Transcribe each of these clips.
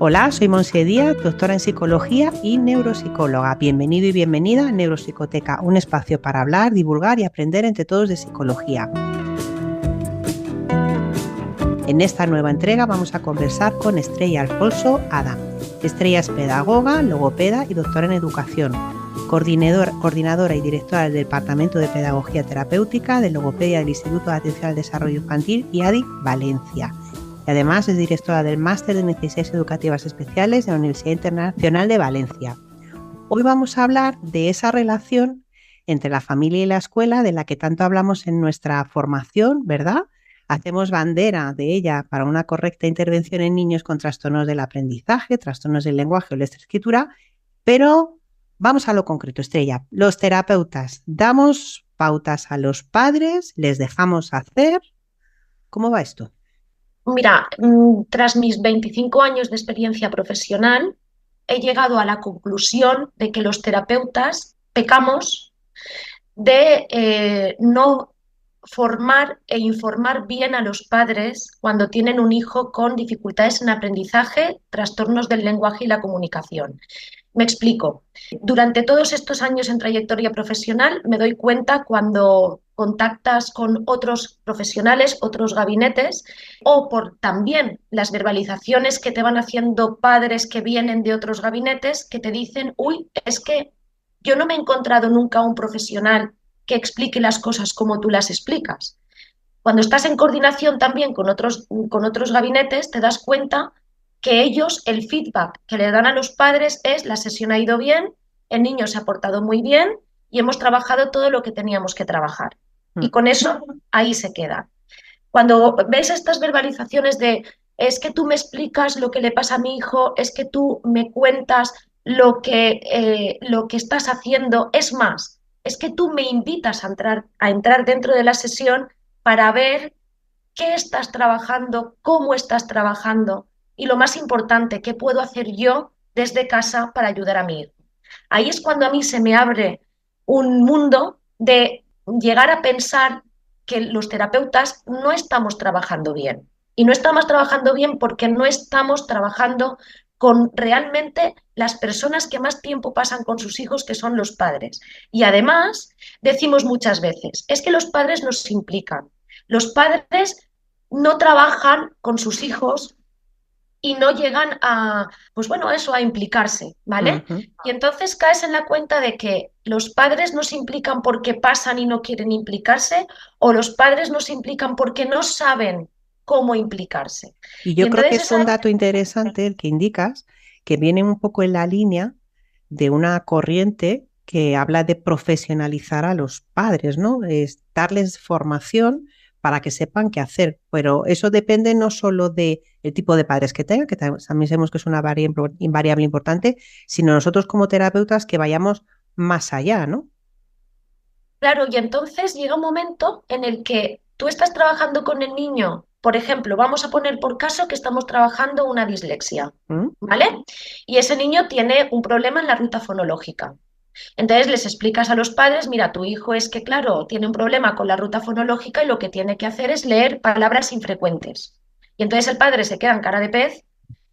Hola, soy Montse Díaz, doctora en psicología y neuropsicóloga. Bienvenido y bienvenida a Neuropsicoteca, un espacio para hablar, divulgar y aprender entre todos de psicología. En esta nueva entrega vamos a conversar con Estrella Alfonso Adam. Estrella es pedagoga, logopeda y doctora en educación, coordinadora y directora del Departamento de Pedagogía Terapéutica de Logopedia del Instituto de Atención al Desarrollo Infantil IADI Valencia. Y además es directora del Máster de Necesidades Educativas Especiales de la Universidad Internacional de Valencia. Hoy vamos a hablar de esa relación entre la familia y la escuela de la que tanto hablamos en nuestra formación, ¿verdad? Hacemos bandera de ella para una correcta intervención en niños con trastornos del aprendizaje, trastornos del lenguaje o lectoescritura, pero vamos a lo concreto, Estrella. Los terapeutas, ¿damos pautas a los padres? ¿Les dejamos hacer? ¿Cómo va esto? Mira, tras mis 25 años de experiencia profesional, he llegado a la conclusión de que los terapeutas pecamos de no formar e informar bien a los padres cuando tienen un hijo con dificultades en aprendizaje, trastornos del lenguaje y la comunicación. Me explico. Durante todos estos años en trayectoria profesional me doy cuenta cuando contactas con otros profesionales, otros gabinetes, o por también las verbalizaciones que te van haciendo padres que vienen de otros gabinetes que te dicen, uy, es que yo no me he encontrado nunca un profesional que explique las cosas como tú las explicas. Cuando estás en coordinación también con otros gabinetes, te das cuenta que ellos, el feedback que le dan a los padres es la sesión ha ido bien, el niño se ha portado muy bien y hemos trabajado todo lo que teníamos que trabajar. Y con eso ahí se queda. Cuando ves estas verbalizaciones de es que tú me explicas lo que le pasa a mi hijo, es que tú me cuentas lo que estás haciendo, es más, es que tú me invitas a entrar dentro de la sesión para ver qué estás trabajando, cómo estás trabajando y lo más importante, qué puedo hacer yo desde casa para ayudar a mi hijo. Ahí es cuando a mí se me abre un mundo de llegar a pensar que los terapeutas no estamos trabajando bien. Y no estamos trabajando bien porque no estamos trabajando con realmente las personas que más tiempo pasan con sus hijos, que son los padres. Y además, decimos muchas veces, es que los padres nos implican. Los padres no trabajan con sus hijos y no llegan a, pues bueno, eso, a implicarse, ¿vale? Y entonces caes en la cuenta de que los padres no se implican porque pasan y no quieren implicarse, o los padres no se implican porque no saben cómo implicarse. Y Y yo creo que entonces es un dato interesante el que indicas, que viene un poco en la línea de una corriente que habla de profesionalizar a los padres, ¿no? Es darles formación para que sepan qué hacer. Pero eso depende no solo del tipo de padres que tengan, que también sabemos que es una variable importante, sino nosotros como terapeutas que vayamos más allá, ¿no? claro, y entonces llega un momento en el que tú estás trabajando con el niño, por ejemplo, vamos a poner por caso que estamos trabajando una dislexia, ¿Mm? ¿vale? Y ese niño tiene un problema en la ruta fonológica. Entonces les explicas a los padres, mira, tu hijo es que, claro, tiene un problema con la ruta fonológica y lo que tiene que hacer es leer palabras infrecuentes. Y entonces el padre se queda en cara de pez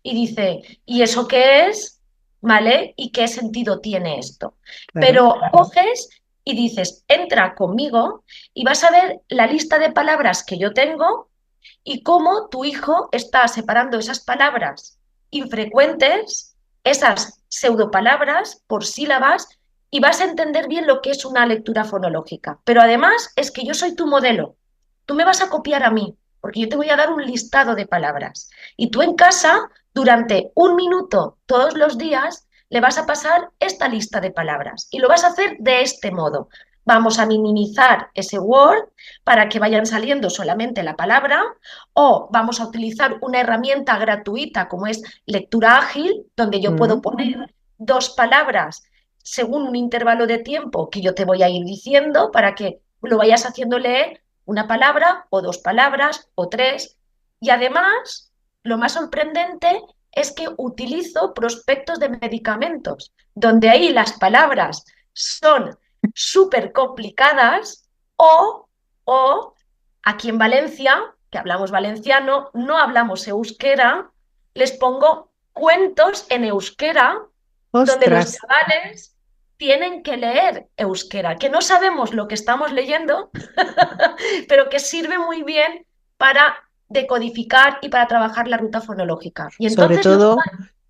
y dice, ¿y eso qué es? ¿Vale? ¿Y qué sentido tiene esto? Claro. Pero coges y dices, entra conmigo y vas a ver la lista de palabras que yo tengo y cómo tu hijo está separando esas palabras infrecuentes, esas pseudopalabras por sílabas, y vas a entender bien lo que es una lectura fonológica. Pero además es que yo soy tu modelo. Tú me vas a copiar a mí, porque yo te voy a dar un listado de palabras. Y tú en casa, durante un minuto todos los días, le vas a pasar esta lista de palabras. Y lo vas a hacer de este modo. Vamos a minimizar ese Word para que vayan saliendo solamente la palabra, o vamos a utilizar una herramienta gratuita como es lectura ágil, donde yo puedo Mm. poner dos palabras según un intervalo de tiempo que yo te voy a ir diciendo para que lo vayas haciendo leer una palabra o dos palabras o tres. Y además, lo más sorprendente es que utilizo prospectos de medicamentos, donde ahí las palabras son súper complicadas o aquí en Valencia, que hablamos valenciano, no hablamos euskera, les pongo cuentos en euskera donde los Ostras, chavales tienen que leer euskera, que no sabemos lo que estamos leyendo, pero que sirve muy bien para decodificar y para trabajar la ruta fonológica. Y sobre entonces los todo,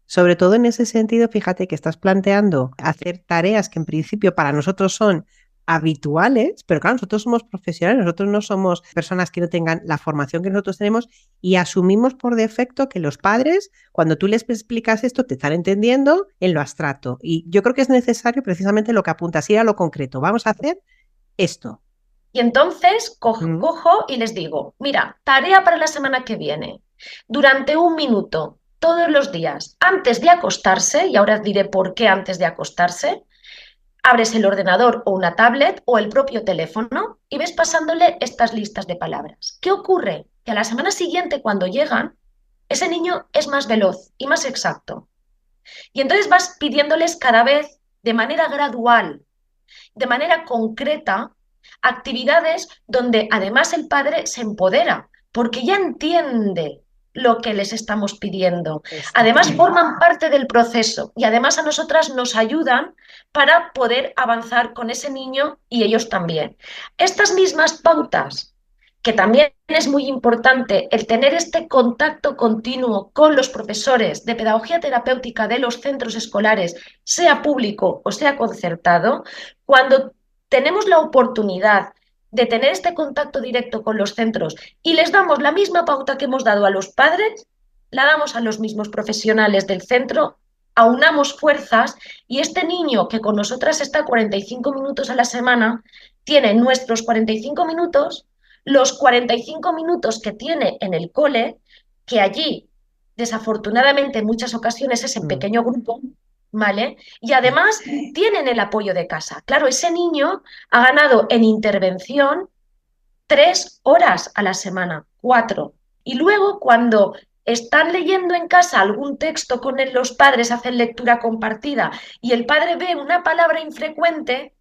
sobre todo en ese sentido, fíjate que estás planteando hacer tareas que en principio para nosotros son habituales, pero claro, nosotros somos profesionales, nosotros no somos personas que no tengan la formación que nosotros tenemos y asumimos por defecto que los padres, cuando tú les explicas esto, te están entendiendo en lo abstracto. Y yo creo que es necesario precisamente lo que apuntas, ir a lo concreto. Vamos a hacer esto. Y entonces Mm. cojo y les digo, mira, tarea para la semana que viene. Durante 1 minuto, todos los días, antes de acostarse, y ahora diré por qué antes de acostarse, abres el ordenador o una tablet o el propio teléfono y ves pasándole estas listas de palabras. ¿Qué ocurre? Que a la semana siguiente, cuando llegan, ese niño es más veloz y más exacto. Y entonces vas pidiéndoles cada vez de manera gradual, de manera concreta, actividades donde además el padre se empodera, porque ya entiende lo que les estamos pidiendo. Además, Exactamente. forman parte del proceso y además a nosotras nos ayudan para poder avanzar con ese niño y ellos también. Estas mismas pautas, que también es muy importante el tener este contacto continuo con los profesores de pedagogía terapéutica de los centros escolares, sea público o sea concertado, cuando tenemos la oportunidad de tener este contacto directo con los centros y les damos la misma pauta que hemos dado a los padres, la damos a los mismos profesionales del centro, aunamos fuerzas y este niño que con nosotras está 45 minutos a la semana, tiene nuestros 45 minutos, los 45 minutos que tiene en el cole, que allí, desafortunadamente, en muchas ocasiones es en Mm. pequeño grupo, ¿vale? Y además tienen el apoyo de casa. Claro, ese niño ha ganado en intervención 3 horas a la semana, 4. Y luego, cuando están leyendo en casa algún texto con los padres, hacen lectura compartida y el padre ve una palabra infrecuente,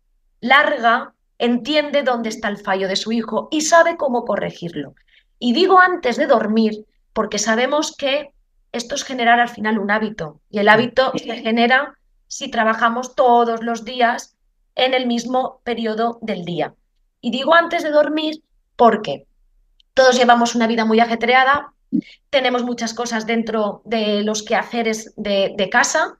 larga, entiende dónde está el fallo de su hijo y sabe cómo corregirlo. Y digo antes de dormir, porque sabemos que esto es generar al final un hábito y el Sí. hábito se genera si trabajamos todos los días en el mismo periodo del día. Y digo antes de dormir porque todos llevamos una vida muy ajetreada, tenemos muchas cosas dentro de los quehaceres de casa,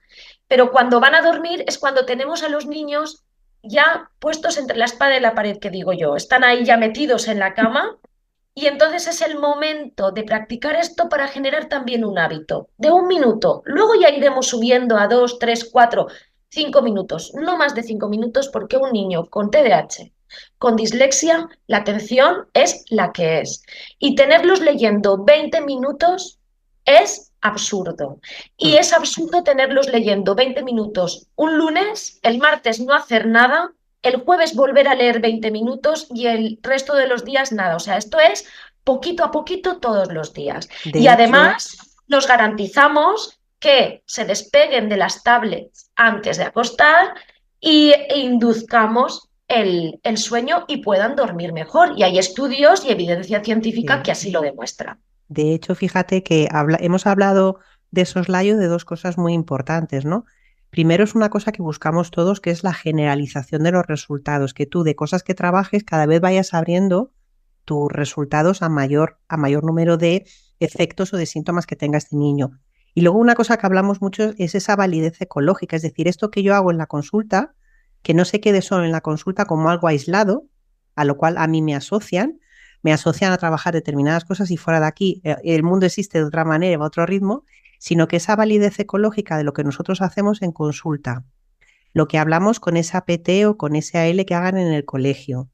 pero cuando van a dormir es cuando tenemos a los niños ya puestos entre la espada y la pared, que digo yo, están ahí ya metidos en la cama y entonces es el momento de practicar esto para generar también un hábito de 1 minuto. Luego ya iremos subiendo a 2, 3, 4, 5 minutos, no más de 5 minutos, porque un niño con TDAH, con dislexia, la atención es la que es. Y tenerlos leyendo 20 minutos es absurdo. Y Mm. es absurdo tenerlos leyendo 20 minutos un lunes, el martes no hacer nada, el jueves volver a leer 20 minutos y el resto de los días nada. O sea, esto es poquito a poquito todos los días. Y De hecho, además nos garantizamos que se despeguen de las tablets antes de acostar e induzcamos el sueño y puedan dormir mejor. Y hay estudios y evidencia científica sí. que así lo demuestra. De hecho, fíjate que hemos hablado de soslayo de dos cosas muy importantes, ¿no? Primero es una cosa que buscamos todos, que es la generalización de los resultados, que tú de cosas que trabajes cada vez vayas abriendo tus resultados a mayor número de efectos o de síntomas que tenga este niño. Y luego una cosa que hablamos mucho es esa validez ecológica, es decir, esto que yo hago en la consulta, que no se quede solo en la consulta como algo aislado, a lo cual a mí me asocian a trabajar determinadas cosas y fuera de aquí el mundo existe de otra manera, a otro ritmo, sino que esa validez ecológica de lo que nosotros hacemos en consulta, lo que hablamos con esa PT o con ese AL que hagan en el colegio,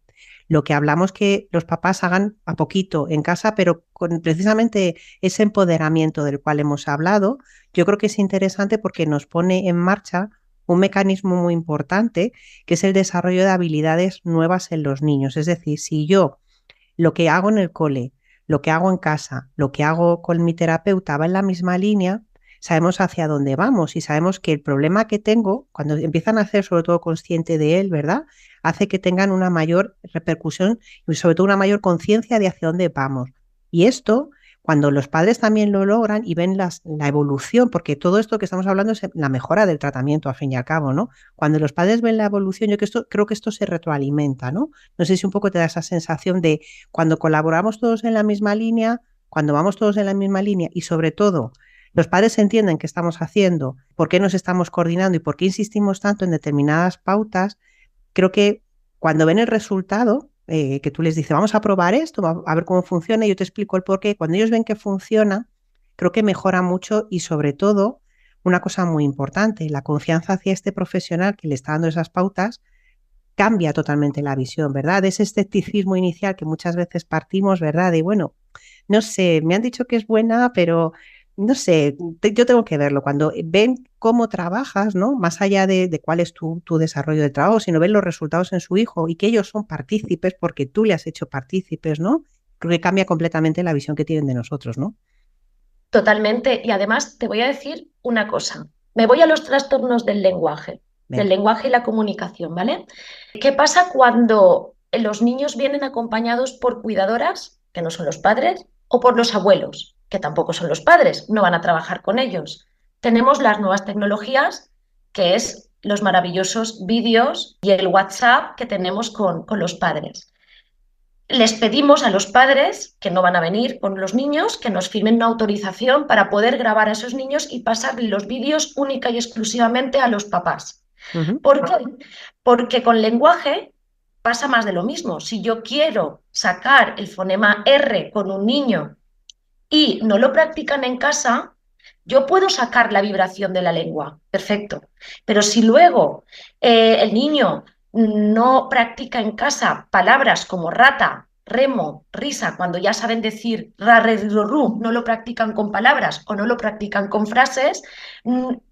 lo que hablamos que los papás hagan a poquito en casa, pero con precisamente ese empoderamiento del cual hemos hablado, yo creo que es interesante porque nos pone en marcha un mecanismo muy importante, que es el desarrollo de habilidades nuevas en los niños. Es decir, si yo lo que hago en el cole, lo que hago en casa, lo que hago con mi terapeuta va en la misma línea, sabemos hacia dónde vamos y sabemos que el problema que tengo, cuando empiezan a hacer sobre todo consciente de él, ¿verdad? Hace que tengan una mayor repercusión y sobre todo una mayor conciencia de hacia dónde vamos. Y esto, cuando los padres también lo logran y ven la evolución, porque todo esto que estamos hablando es la mejora del tratamiento, al fin y al cabo, ¿no? Cuando los padres ven la evolución, creo que esto se retroalimenta, ¿no? No sé si un poco te da esa sensación de cuando colaboramos todos en la misma línea, cuando vamos todos en la misma línea y sobre todo los padres entienden qué estamos haciendo, por qué nos estamos coordinando y por qué insistimos tanto en determinadas pautas, creo que cuando ven el resultado, que tú les dices, vamos a probar esto, a ver cómo funciona, y yo te explico el porqué, cuando ellos ven que funciona, creo que mejora mucho y sobre todo, una cosa muy importante, la confianza hacia este profesional que le está dando esas pautas, cambia totalmente la visión, ¿verdad? Ese escepticismo inicial que muchas veces partimos, ¿verdad? De, bueno, no sé, me han dicho que es buena, pero no sé, yo tengo que verlo. Cuando ven cómo trabajas, ¿no? Más allá de cuál es tu desarrollo de trabajo, sino ven los resultados en su hijo y que ellos son partícipes porque tú le has hecho partícipes, ¿no? Creo que cambia completamente la visión que tienen de nosotros, ¿no? Totalmente. Y además te voy a decir una cosa. Me voy a los trastornos del Venga. lenguaje y la comunicación, ¿vale? ¿Qué pasa cuando los niños vienen acompañados por cuidadoras, que no son los padres, o por los abuelos, que tampoco son los padres, no van a trabajar con ellos? Tenemos las nuevas tecnologías, que es los maravillosos vídeos y el WhatsApp que tenemos con los padres. Les pedimos a los padres, que no van a venir con los niños, que nos firmen una autorización para poder grabar a esos niños y pasarle los vídeos única y exclusivamente a los papás. Ujú. ¿Por qué? Porque con lenguaje pasa más de lo mismo. Si yo quiero sacar el fonema R con un niño y no lo practican en casa, yo puedo sacar la vibración de la lengua, perfecto. Pero si luego el niño no practica en casa palabras como rata, remo, risa, cuando ya saben decir ra, re, ru, ru, no lo practican con palabras o no lo practican con frases,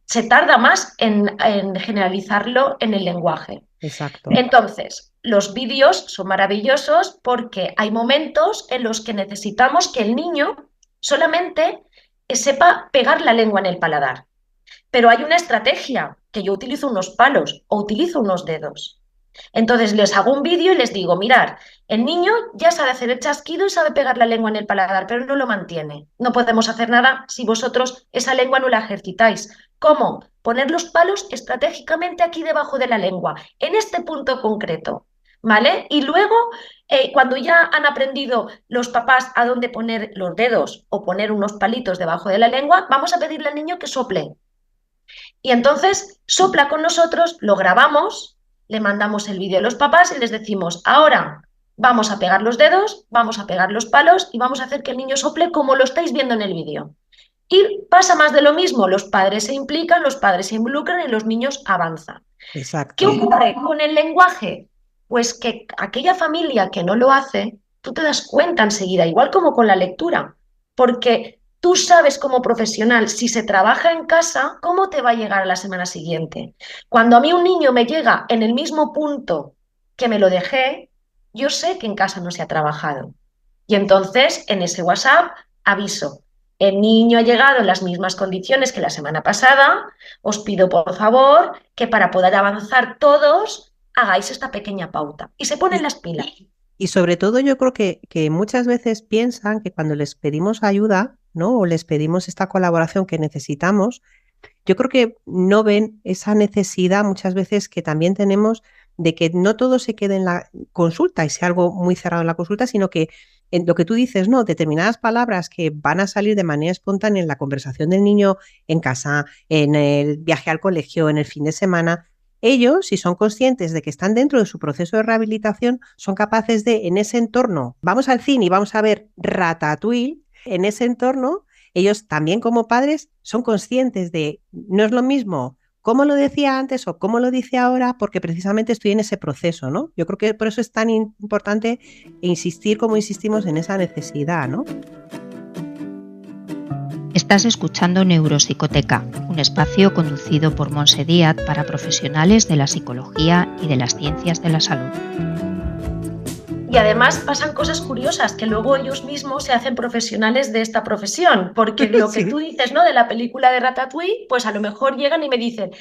se tarda más en generalizarlo en el lenguaje. Exacto. Entonces, los vídeos son maravillosos porque hay momentos en los que necesitamos que el niño solamente sepa pegar la lengua en el paladar. Pero hay una estrategia, que yo utilizo unos palos o utilizo unos dedos. Entonces les hago un vídeo y les digo, mirad, el niño ya sabe hacer el chasquido y sabe pegar la lengua en el paladar, pero no lo mantiene. No podemos hacer nada si vosotros esa lengua no la ejercitáis. ¿Cómo? Poner los palos estratégicamente aquí debajo de la lengua, en este punto concreto. ¿Vale? Y luego, cuando ya han aprendido los papás a dónde poner los dedos o poner unos palitos debajo de la lengua, vamos a pedirle al niño que sople. Y entonces sopla con nosotros, lo grabamos, le mandamos el vídeo a los papás y les decimos, ahora vamos a pegar los dedos, vamos a pegar los palos y vamos a hacer que el niño sople como lo estáis viendo en el vídeo. Y pasa más de lo mismo, los padres se implican, los padres se involucran y los niños avanzan. ¿Qué Exacto. ocurre con el lenguaje? Pues que aquella familia que no lo hace, tú te das cuenta enseguida, igual como con la lectura, porque tú sabes como profesional, si se trabaja en casa, cómo te va a llegar a la semana siguiente. Cuando a mí un niño me llega en el mismo punto que me lo dejé, yo sé que en casa no se ha trabajado. Y entonces en ese WhatsApp aviso, el niño ha llegado en las mismas condiciones que la semana pasada, os pido por favor que para poder avanzar todos hagáis esta pequeña pauta. Y se ponen Y, las pilas. y sobre todo yo creo que muchas veces piensan que cuando les pedimos ayuda, ¿no? O les pedimos esta colaboración que necesitamos, yo creo que no ven esa necesidad muchas veces que también tenemos de que no todo se quede en la consulta y sea algo muy cerrado en la consulta, sino que en lo que tú dices, ¿no? Determinadas palabras que van a salir de manera espontánea en la conversación del niño en casa, en el viaje al colegio, en el fin de semana. Ellos, si son conscientes de que están dentro de su proceso de rehabilitación, son capaces de, en ese entorno, vamos al cine y vamos a ver Ratatouille, en ese entorno ellos también como padres son conscientes de, no es lo mismo cómo lo decía antes o cómo lo dice ahora, porque precisamente estoy en ese proceso, ¿no? Yo creo que por eso es tan importante insistir como insistimos en esa necesidad, ¿no? Estás escuchando Neuropsicoteca, un espacio conducido por Montse Díaz para profesionales de la psicología y de las ciencias de la salud. Y además pasan cosas curiosas, que luego ellos mismos se hacen profesionales de esta profesión, porque lo que Sí. tú dices, ¿no? De la película de Ratatouille, pues a lo mejor llegan y me dicen,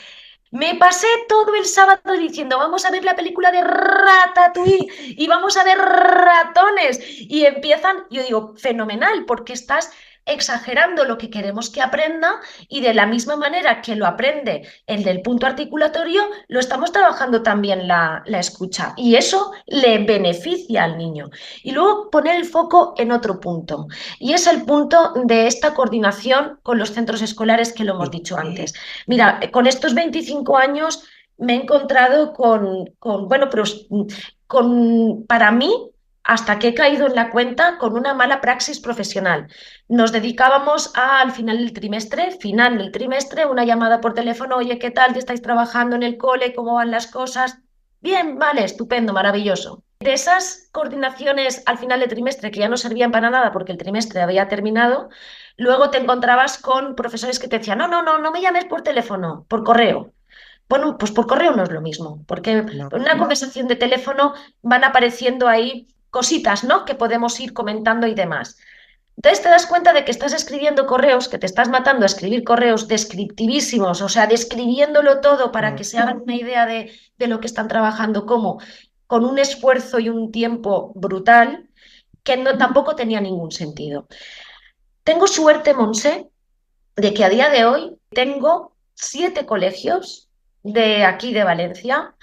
Me pasé todo el sábado diciendo, vamos a ver la película de Ratatouille y vamos a ver ratones. Y empiezan, yo digo, fenomenal, porque estás exagerando lo que queremos que aprenda y de la misma manera que lo aprende el del punto articulatorio, lo estamos trabajando también la escucha y eso le beneficia al niño. Y luego poner el foco en otro punto y es el punto de esta coordinación con los centros escolares que lo hemos dicho antes. Mira, con estos 25 años me he encontrado bueno, pero para mí, hasta que he caído en la cuenta, con una mala praxis profesional. Nos dedicábamos al final del trimestre, una llamada por teléfono, oye, ¿qué tal? ¿Te estáis trabajando en el cole? ¿Cómo van las cosas? Bien, vale, estupendo, maravilloso. De esas coordinaciones al final del trimestre que ya no servían para nada porque el trimestre había terminado, luego te encontrabas con profesores que te decían, no me llames por teléfono, por correo. Bueno, pues por correo no es lo mismo, porque en una conversación de teléfono van apareciendo ahí cositas, ¿no? Que podemos ir comentando y demás. Entonces te das cuenta de que estás escribiendo correos, que te estás matando a escribir correos descriptivísimos, o sea, describiéndolo todo para que se hagan una idea de lo que están trabajando, como con un esfuerzo y un tiempo brutal que tampoco tenía ningún sentido. Tengo suerte, Monse, de que a día de hoy tengo 7 colegios de aquí de Valencia,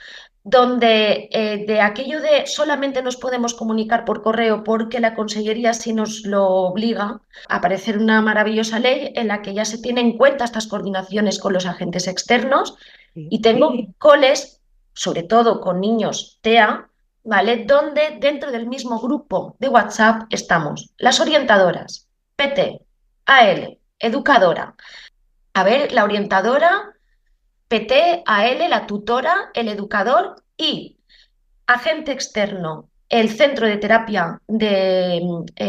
donde de aquello de solamente nos podemos comunicar por correo porque la Consellería sí nos lo obliga a aparecer una maravillosa ley en la que ya se tienen en cuenta estas coordinaciones con los agentes externos y tengo coles, sobre todo con niños TEA, ¿vale? Donde dentro del mismo grupo de WhatsApp estamos las orientadoras, PT, AL, educadora. A ver, la orientadora, PT, AL, la tutora, el educador y agente externo, el centro de terapia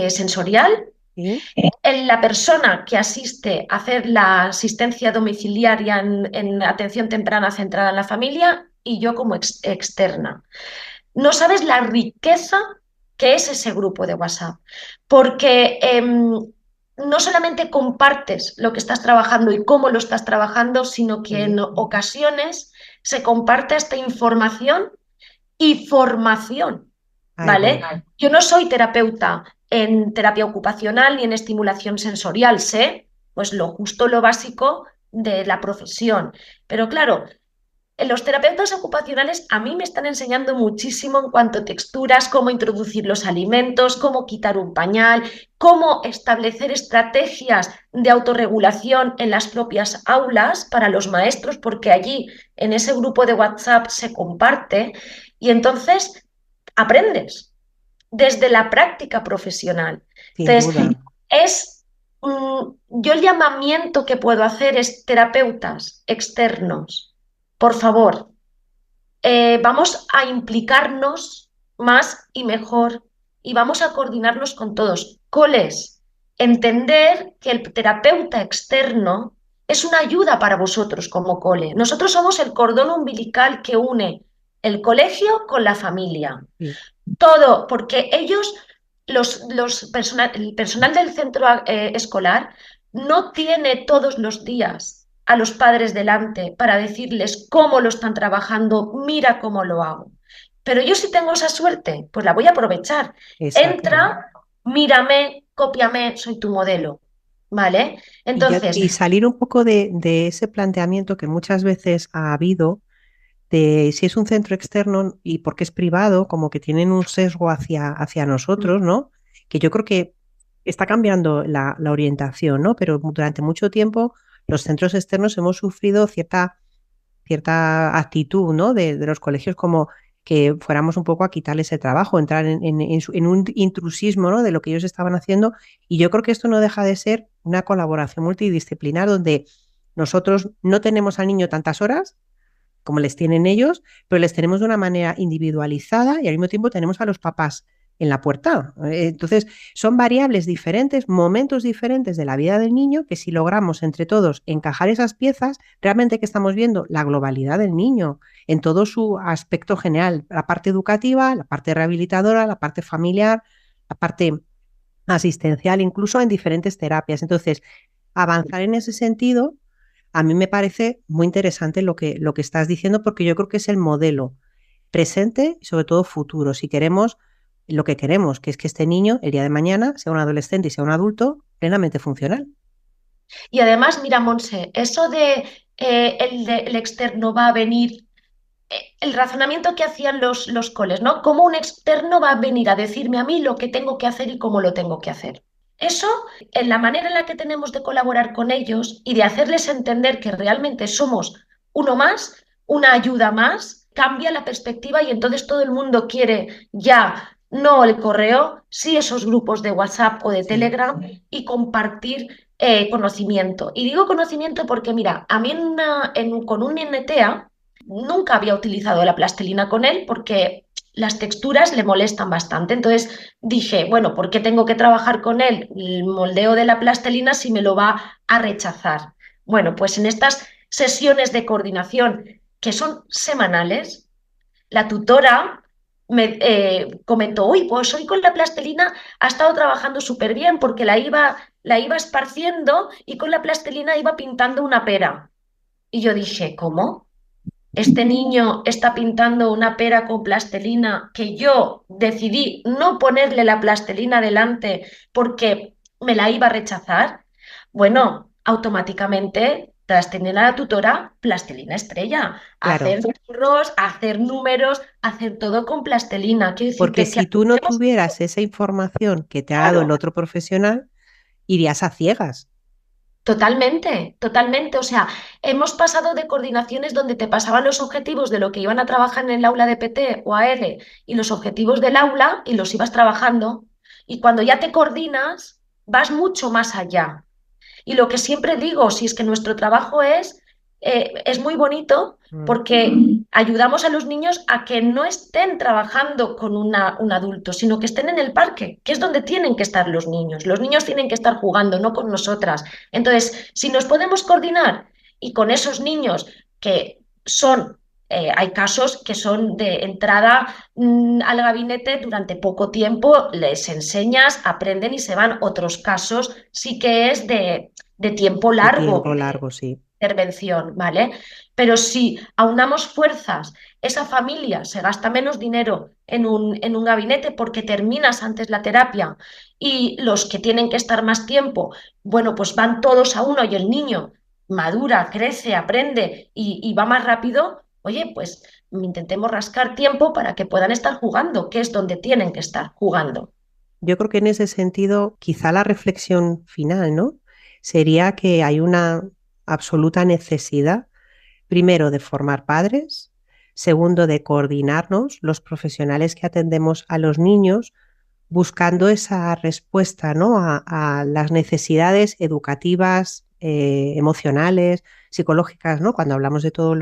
sensorial, ¿Sí? la persona que asiste a hacer la asistencia domiciliaria en atención temprana centrada en la familia y yo como externa. No sabes la riqueza que es ese grupo de WhatsApp, porque no solamente compartes lo que estás trabajando y cómo lo estás trabajando, sino que en ocasiones se comparte esta información y formación, ¿vale? Yo no soy terapeuta en terapia ocupacional ni en estimulación sensorial, sé pues lo justo, lo básico de la profesión, pero claro, los terapeutas ocupacionales a mí me están enseñando muchísimo en cuanto a texturas, cómo introducir los alimentos, cómo quitar un pañal, cómo establecer estrategias de autorregulación en las propias aulas para los maestros, porque allí en ese grupo de WhatsApp se comparte y entonces aprendes desde la práctica profesional. Entonces, yo el llamamiento que puedo hacer es terapeutas externos, por favor, vamos a implicarnos más y mejor y vamos a coordinarnos con todos. Coles, entender que el terapeuta externo es una ayuda para vosotros como cole. Nosotros somos el cordón umbilical que une el colegio con la familia. Sí. Todo, porque ellos, el personal del centro escolar no tiene todos los días a los padres delante para decirles cómo lo están trabajando, mira cómo lo hago. Pero yo si tengo esa suerte, pues la voy a aprovechar. Entra, mírame, cópiame, soy tu modelo. ¿Vale? Entonces. Y salir un poco de ese planteamiento que muchas veces ha habido de si es un centro externo y porque es privado, como que tienen un sesgo hacia nosotros, ¿no? Que yo creo que está cambiando la orientación, ¿no? Pero durante mucho tiempo los centros externos hemos sufrido cierta actitud, ¿no? De los colegios como que fuéramos un poco a quitarles el trabajo, entrar en un intrusismo, ¿no? De lo que ellos estaban haciendo. Y yo creo que esto no deja de ser una colaboración multidisciplinar donde nosotros no tenemos al niño tantas horas como les tienen ellos, pero les tenemos de una manera individualizada y al mismo tiempo tenemos a los papás en la puerta. Entonces, son variables diferentes, momentos diferentes de la vida del niño que si logramos entre todos encajar esas piezas, realmente que estamos viendo la globalidad del niño en todo su aspecto general, la parte educativa, la parte rehabilitadora, la parte familiar, la parte asistencial, incluso en diferentes terapias. Entonces, avanzar en ese sentido a mí me parece muy interesante lo que estás diciendo, porque yo creo que es el modelo presente y sobre todo futuro. Si queremos lo que queremos, que es que este niño el día de mañana sea un adolescente y sea un adulto plenamente funcional. Y además, mira, Monse, eso de el externo va a venir, el razonamiento que hacían los coles, ¿no? ¿Cómo un externo va a venir a decirme a mí lo que tengo que hacer y cómo lo tengo que hacer? Eso, en la manera en la que tenemos de colaborar con ellos y de hacerles entender que realmente somos uno más, una ayuda más, cambia la perspectiva y entonces todo el mundo quiere ya no el correo, sí esos grupos de WhatsApp o de Sí, Telegram y compartir conocimiento. Y digo conocimiento porque, mira, a mí con un NTA nunca había utilizado la plastilina con él porque las texturas le molestan bastante. Entonces dije, bueno, ¿por qué tengo que trabajar con él el moldeo de la plastilina si me lo va a rechazar? Bueno, pues en estas sesiones de coordinación que son semanales, la tutora me comentó, uy, pues hoy con la plastilina ha estado trabajando súper bien porque la iba esparciendo y con la plastilina iba pintando una pera. Y yo dije, ¿cómo? Este niño está pintando una pera con plastilina que yo decidí no ponerle la plastilina delante porque me la iba a rechazar. Bueno, automáticamente plastilina la tutora, plastilina estrella. claro, Hacer churros, hacer números, hacer todo con plastilina. Quiero porque decirte que si tú no hacemos. tuvieras esa información que te ha dado el Claro. otro profesional, irías a ciegas. Totalmente, totalmente. O sea, hemos pasado de coordinaciones donde te pasaban los objetivos de lo que iban a trabajar en el aula de PT o AL y los objetivos del aula y los ibas trabajando. Y cuando ya te coordinas, vas mucho más allá. Y lo que siempre digo, si es que nuestro trabajo es muy bonito Mm. porque ayudamos a los niños a que no estén trabajando con un adulto, sino que estén en el parque, que es donde tienen que estar los niños. Los niños tienen que estar jugando, no con nosotras. Entonces, si nos podemos coordinar y con esos niños que son hay casos que son de entrada al gabinete durante poco tiempo, les enseñas, aprenden y se van. Otros casos sí que es de tiempo De largo tiempo largo, sí. intervención, ¿vale? Pero si aunamos fuerzas, esa familia se gasta menos dinero en un gabinete porque terminas antes la terapia y los que tienen que estar más tiempo, bueno, pues van todos a uno y el niño madura, crece, aprende y va más rápido, oye, pues intentemos rascar tiempo para que puedan estar jugando, que es donde tienen que estar jugando. Yo creo que en ese sentido, quizá la reflexión final, ¿no? Sería que hay una absoluta necesidad, primero, de formar padres, segundo, de coordinarnos los profesionales que atendemos a los niños, buscando esa respuesta, ¿no? A las necesidades educativas, emocionales, psicológicas, ¿no? Cuando hablamos de todos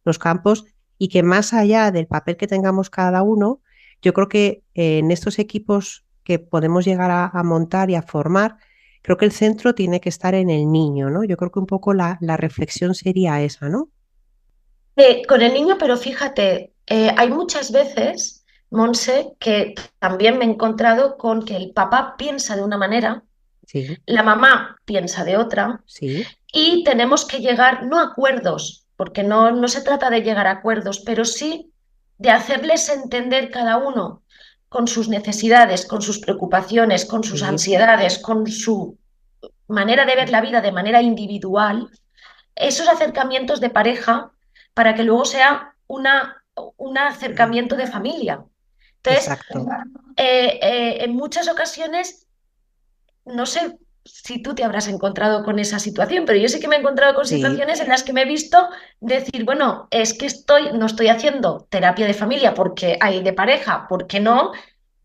los campos, y que más allá del papel que tengamos cada uno, yo creo que en estos equipos que podemos llegar a montar y a formar, creo que el centro tiene que estar en el niño, ¿no? Yo creo que un poco la reflexión sería esa, ¿no? Con el niño, pero fíjate, hay muchas veces, Monse, que también me he encontrado con que el papá piensa de una manera, Sí, la mamá piensa de otra, sí, y tenemos que llegar, no a acuerdos, porque no se trata de llegar a acuerdos, pero sí de hacerles entender cada uno con sus necesidades, con sus preocupaciones, con sus sí, ansiedades, con su manera de ver la vida de manera individual, esos acercamientos de pareja para que luego sea un acercamiento de familia. Entonces, exacto. en muchas ocasiones, no sé si tú te habrás encontrado con esa situación, pero yo sí que me he encontrado con Sí, situaciones en las que me he visto decir, bueno, es que no estoy haciendo terapia de familia porque hay de pareja, porque no,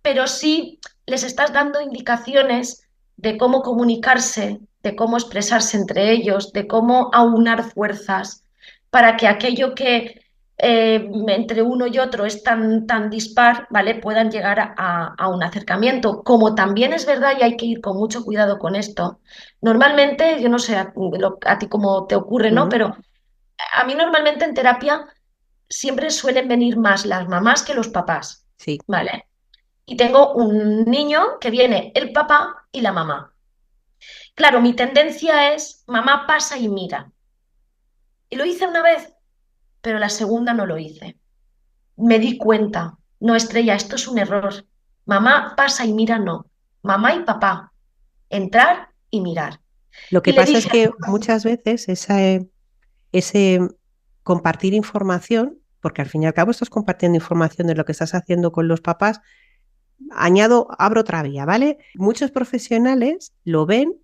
pero sí les estás dando indicaciones de cómo comunicarse, de cómo expresarse entre ellos, de cómo aunar fuerzas para que aquello que entre uno y otro es tan dispar, ¿vale? Puedan llegar a un acercamiento. Como también es verdad, y hay que ir con mucho cuidado con esto, normalmente, yo no sé a ti cómo te ocurre, ¿no? mm, Pero a mí normalmente en terapia siempre suelen venir más las mamás que los papás, sí, ¿vale? Y tengo un niño que viene el papá y la mamá. Claro, mi tendencia es mamá pasa y mira. Y lo hice una vez, pero la segunda no lo hice. Me di cuenta, no, Estrella, esto es un error. Mamá pasa y mira, no. Mamá y papá, entrar y mirar. Lo Y que le pasa es dije, que muchas veces ese compartir información, porque al fin y al cabo estás compartiendo información de lo que estás haciendo con los papás, abro otra vía, ¿vale? Muchos profesionales lo ven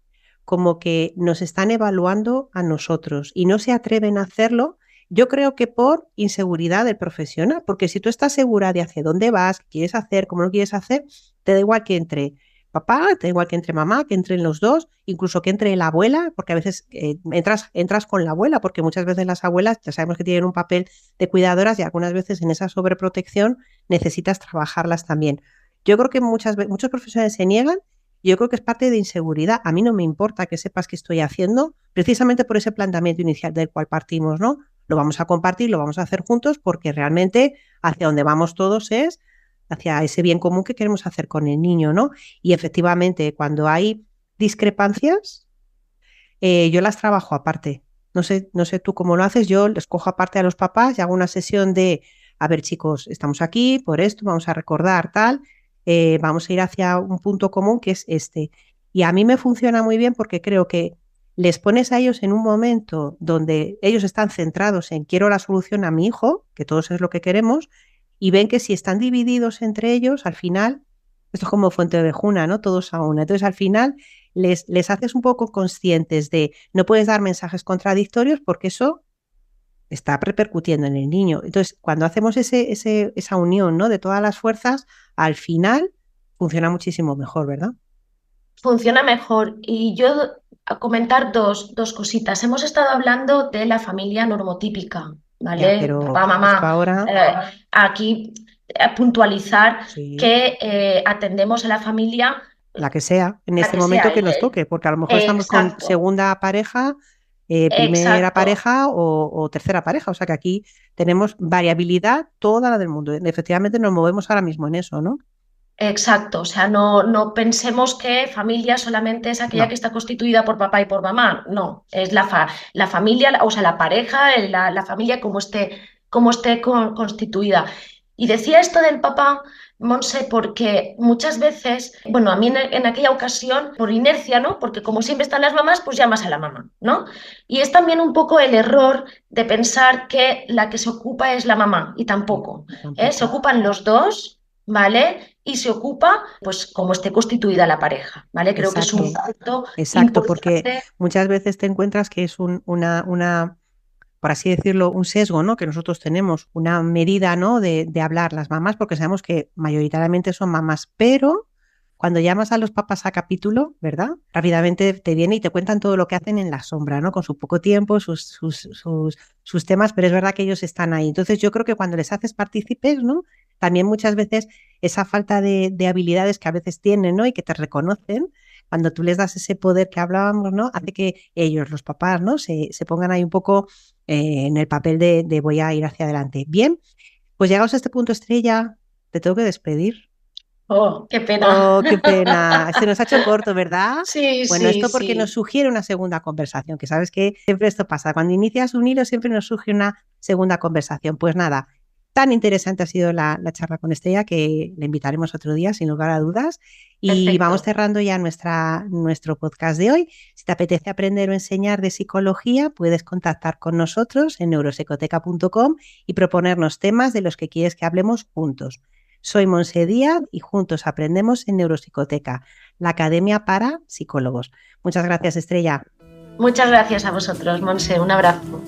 como que nos están evaluando a nosotros y no se atreven a hacerlo. Yo creo que por inseguridad del profesional, porque si tú estás segura de hacia dónde vas, qué quieres hacer, cómo lo quieres hacer, te da igual que entre papá, te da igual que entre mamá, que entren los dos, incluso que entre la abuela, porque a veces entras con la abuela, porque muchas veces las abuelas ya sabemos que tienen un papel de cuidadoras y algunas veces en esa sobreprotección necesitas trabajarlas también. Yo creo que muchos profesionales se niegan. Yo creo que es parte de inseguridad. A mí no me importa que sepas qué estoy haciendo, precisamente por ese planteamiento inicial del cual partimos, ¿no? Lo vamos a compartir, lo vamos a hacer juntos, porque realmente hacia donde vamos todos es hacia ese bien común que queremos hacer con el niño, ¿no? Y efectivamente, cuando hay discrepancias, yo las trabajo aparte. No sé tú cómo lo haces, yo les cojo aparte a los papás y hago una sesión de, a ver chicos, estamos aquí por esto, vamos a recordar tal, vamos a ir hacia un punto común que es este. Y a mí me funciona muy bien porque creo que les pones a ellos en un momento donde ellos están centrados en quiero la solución a mi hijo, que todos es lo que queremos, y ven que si están divididos entre ellos, al final, esto es como fuente de ovejuna, ¿no? Todos a una. Entonces, al final, les haces un poco conscientes de no puedes dar mensajes contradictorios porque eso está repercutiendo en el niño. Entonces, cuando hacemos esa unión, ¿no? De todas las fuerzas, al final funciona muchísimo mejor, ¿verdad? funciona mejor. Y yo a comentar dos cositas. Hemos estado hablando de la familia normotípica, Ya, ¿vale? pero Papá, justo mamá. ahora, Aquí puntualizar sí, que atendemos a la familia, la que sea, en la ese que sea. momento que nos toque, porque a lo mejor estamos con Exacto, segunda pareja, primera exacto. pareja o tercera pareja. O sea que aquí tenemos variabilidad toda la del mundo. Efectivamente nos movemos ahora mismo en eso, ¿no? Exacto, o sea, no pensemos que familia solamente es aquella que No, está constituida por papá y por mamá, no, es la familia, o sea, la pareja, la familia como esté constituida. Y decía esto del papá, Monse, porque muchas veces, bueno, a mí en aquella ocasión, por inercia, ¿no? Porque como siempre están las mamás, pues llamas a la mamá, ¿no? Y es también un poco el error de pensar que la que se ocupa es la mamá, y no, tampoco, ¿eh? Se tampoco. ocupan los dos. ¿Vale? Y se ocupa, pues, como esté constituida la pareja, ¿vale? Creo que es un Exacto, punto exacto, porque importante. muchas veces te encuentras que es por así decirlo, un sesgo, ¿no? Que nosotros tenemos, una medida, ¿no? De hablar las mamás, porque sabemos que mayoritariamente son mamás, pero cuando llamas a los papás a capítulo, ¿verdad? Rápidamente te viene y te cuentan todo lo que hacen en la sombra, ¿no? Con su poco tiempo, sus temas, pero es verdad que ellos están ahí. Entonces yo creo que cuando les haces partícipes, ¿no? También muchas veces esa falta de habilidades que a veces tienen, ¿no? Y que te reconocen, cuando tú les das ese poder que hablábamos, ¿no? Hace que ellos, los papás, ¿no? Se pongan ahí un poco en el papel de voy a ir hacia adelante. Bien, pues llegados a este punto, Estrella, te tengo que despedir. Oh, qué pena. Oh, qué pena. Se nos ha hecho corto, ¿verdad? Sí, Bueno, sí, esto porque nos sí. sugiere una segunda conversación, que sabes que siempre esto pasa. Cuando inicias un hilo siempre nos surge una segunda conversación. Pues nada, tan interesante ha sido la charla con Estrella que le invitaremos otro día, sin lugar a dudas. Y vamos Perfecto. cerrando ya nuestro podcast de hoy. Si te apetece aprender o enseñar de psicología, puedes contactar con nosotros en neuropsicoteca.com y proponernos temas de los que quieres que hablemos juntos. Soy Monse Díaz y juntos aprendemos en Neuropsicoteca, la academia para psicólogos. Muchas gracias, Estrella. Muchas gracias a vosotros, Monse. Un abrazo.